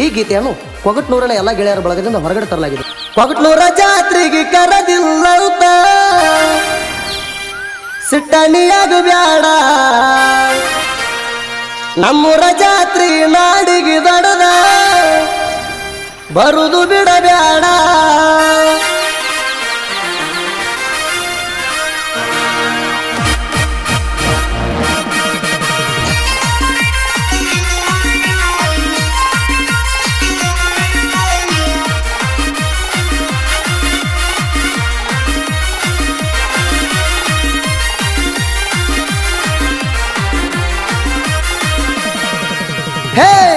ಈ ಗೀತೆಯನ್ನು ಕೊಗಟ್ನೂರಿನ ಎಲ್ಲ ಗೆಳೆಯರ ಬಳಗದಿಂದ ಹೊರಗಡೆ ತರಲಾಗಿದೆ. ಕೊಗಟ್ನೂರ ಜಾತ್ರೆಗೆ ಕರೆದಿಲ್ಲಂತ ಸಿಟ್ಟನಿಯಾಗು ಬ್ಯಾಡ, ನಮ್ಮೂರ ಜಾತ್ರೆ ನಾಡಿಗೆ ದಡದ ಬರುದು ಬಿಡಬ್ಯಾಡ.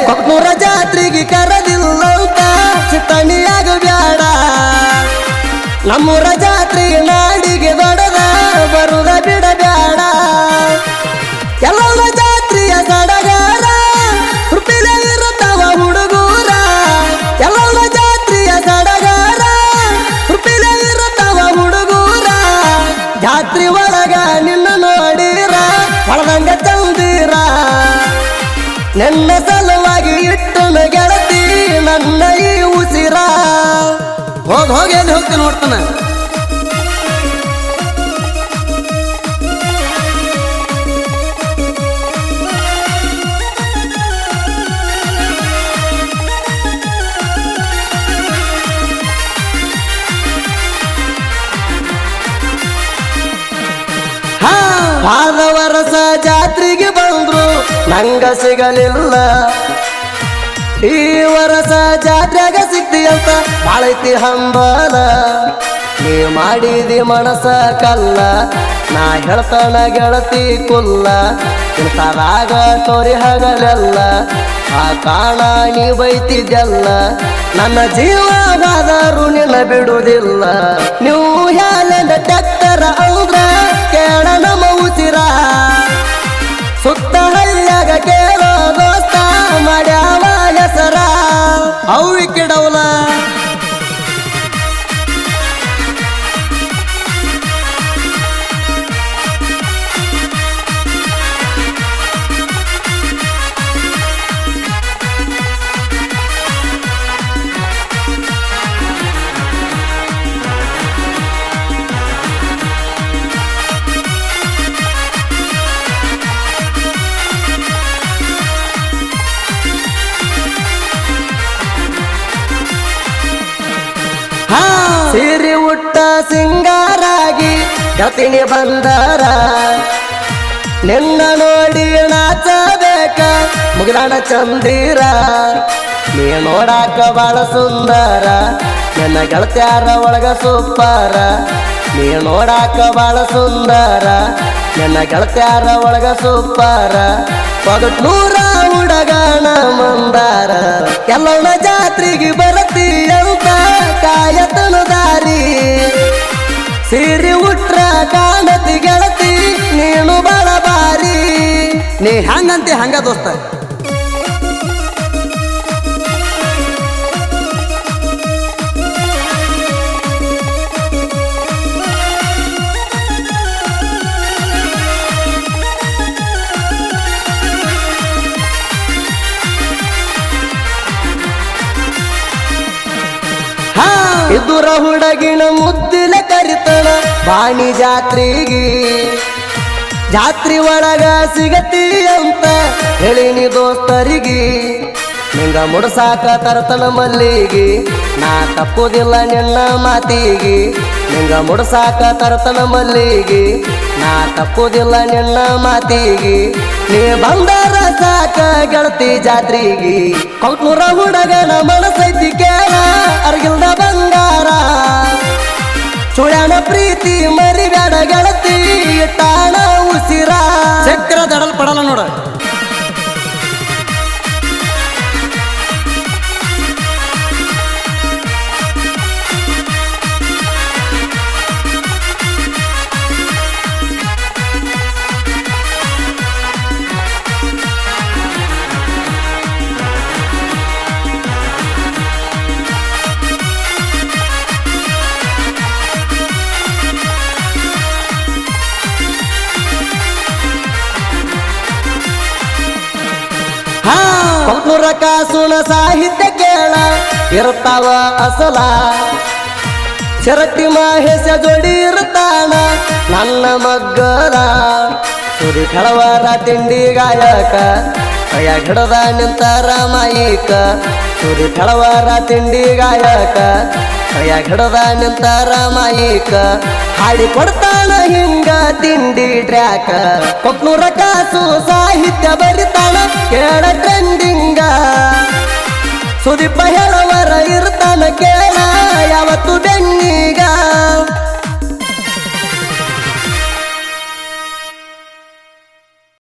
ಕೊಗಟ್ನೂರ ಜಾತ್ರೆಗೆ ಕರೆದಿಲ್ಲಂತ ಸಿಟ್ಟನಿಯಾಗು ಬ್ಯಾಡ, ನಮ್ಮೂರ ಜಾತ್ರೆ ನಾಡಿಗೆ ದೊಡದ ಬರುದ ಬಿಡಬ್ಯಾಡ. ಎಲ್ಲ ಜಾತ್ರೆಯ ಸಡಗಾರ ಹುರುಪಿಲೆ ಇರುತ್ತವ ಹುಡುಗೂರ, ಎಲ್ಲ ಜಾತ್ರೆಯ ಸಡಗಾರ ಹುರುಪಿಲೆ ಇರುತ್ತವ ಹುಡುಗೂರ. ಜಾತ್ರೆ ಒಳಗ ನಿನ್ನ ನೋಡಿರ ಹೊಳದಂಗ ಚಂದಿರ, ನನ್ನ ಸಲುವಾಗಿ ಇಟ್ಟನ ಗೆಳತಿ ನನ್ನ ಈ ಉಸಿರ. ಹೋಗಿ ಎಲ್ಲಿ ಹೋಗ್ತೀನಿ ನೋಡ್ತಾನ. ಹಾದ ವರ್ಷ ಜಾತ್ರೆಗೆ ಬಂದ್ರು ನಂಗ ಸಿಗಲಿಲ್ಲ, ಈ ವರ್ಷ ಜಾತ್ರೆಗ ಸಿಗ್ತಿ ಅಂತ ಬಾಳೈತಿ ಹಂಬಲ. ನೀ ಮಾಡಿದಿ ಮನಸ ಕಲ್ಲ, ನಾ ಹೇಳ್ತಾನ ಗೆಳತಿ ಕುಲ್ಲ. ಇಂಥರಾಗ ತೋರಿ ಹಗಲೆಲ್ಲ ಆ ಕಾಣ ನೀ ಬೈತಿದ್ದೆಲ್ಲ, ನನ್ನ ಜೀವವಾದರೂ ನಿನ್ನ ಬಿಡುವುದಿಲ್ಲ. ನೀವು ಹ್ಯಾಲೆಂಡ ಟ್ಯಾಕ್ಟರ ಅಂದ್ರ ಕೇಳ ನಮ್ಮ ಉಸಿರ, ಸುತ್ತ ಹಳ್ಳ್ಯಾಗ ಕೇಳೋ ದೋಸ್ತ ಮಾಡ್ಯಾವ ಹೆಸರ ಅವಿ ಕೆಡವಲ. ಸೀರಿ ಉಟ್ಟ ಸಿಂಗಾರಾಗಿ ಗತಿನಿ ಬಂದಾರ, ನಿನ್ನ ನೋಡಿ ನಾಚಬೇಕ ಮುಗಿದಾಣ ಚಂದಿರ. ನೀ ನೋಡಾಕ ಬಾಳ ಸುಂದರ, ನನ್ನ ಗೆಳತ್ಯಾರ ಒಳಗ ಸೂಪರ. ನೀ ನೋಡಾಕ ಬಾಳ ಸುಂದರ, ನನ್ನ ಗೆಳತ್ಯಾರ ಒಳಗ ಸೂಪರ. ಕೊಗಟ್ನೂರ ಹುಡುಗನ ಮಂದಾರ, ಎಲ್ಲನ ಜಾತ್ರೆಗೆ ಬರತಿ ಅಂತ ಕಾಯತನ ದಾರಿ. ಸೀರಿ ಉಟ್ರ ಕಾಣತಿ ಗೆಳತಿ ನೀನು ಬಾಳ ಬಾರಿ. ನೀ ಹಂಗಂತಿ ಹಂಗ ದೋಸ್ತ. ಇದುರ ಹುಡುಗಿನ ಮುದ್ದಿನ ಕರಿತಣ ಬಾಣಿ ಜಾತ್ರೆಗೆ, ಜಾತ್ರೆ ಒಳಗ ಸಿಗತಿ ಅಂತ ಹೇಳಿನಿ ದೋಸ್ತರಿಗೆ. ನಿಂಗ ಮುಡ್ಸಾಕ ತರ್ತನ ಮಲ್ಲಿಗೆ, ನಾ ತಪ್ಪುದಿಲ್ಲ ನಿನ್ನ ಮಾತಿಗೆ. ನಿಂಗ ಮುಡ್ಸಾಕ ತರ್ತನ ಮಲ್ಲಿಗೆ, ನಾ ತಪ್ಪುದಿಲ್ಲ ನಿನ್ನ ಮಾತಿಗೆ. ನೀ ಬಂದಾರ ಸಾಕ ಗೆಳತಿ ಜಾತ್ರೆಗೆ. ಕೊಗಟ್ನೂರ ಹುಡುಗನ ಮನಸೈತಿ ಕೇಳ ಅರ್ಗಿಲ್ದ ಬಂಗಾರ. ಸುಳ್ಯಾನ ಪ್ರೀತಿ ಮರಿಬ್ಯಾಡ ಗೆಳತಿ ತಾಣ ಉಸಿರ. ಚಕ್ರ ದಡಲ್ ಪಡಲ್ಲ ನೋಡ. ಪ್ರಕಾಶನ ಸಾಹಿತ್ಯ ಕೇಳ ಇರ್ತಾವ ಅಸಲ ಶರಟಿ ಮಹೇಶ ಜೋಡಿ ಇರ್ತಾನ ನನ್ನ ಮಗ್ಗಲ ಸುರಿ ಕಳವರ ತಿಂಡಿ ಗಾಯಕ ಕೈಯ ಹಿಡದ ನಿಂತರ ಮಾಯಿಕ ಸುರಿ ಕಳವರ ತಿಂಡಿ ಗಾಯಕ ಕೈಯ ಹಿಡದ ನಿಂತರ ಮಾಯಿಕ ಹಾಡಿ ಕೊಡ್ತಾನ ಹಿಂಗ ತಿಂಡಿ ಟ್ರ್ಯಾಕ ಕೊಕ್ನೂರ ಕಾಸು ಸಾಹಿತ್ಯ ಬರಿತಾನ ಕೇಳ ಟ್ರೆಂಡಿಂಗ ಸುದೀಪ ಹೇಳವರ ಇರ್ತಾನ ಕೇಳ ಯಾವತ್ತು ಬೆನ್ನಿಗ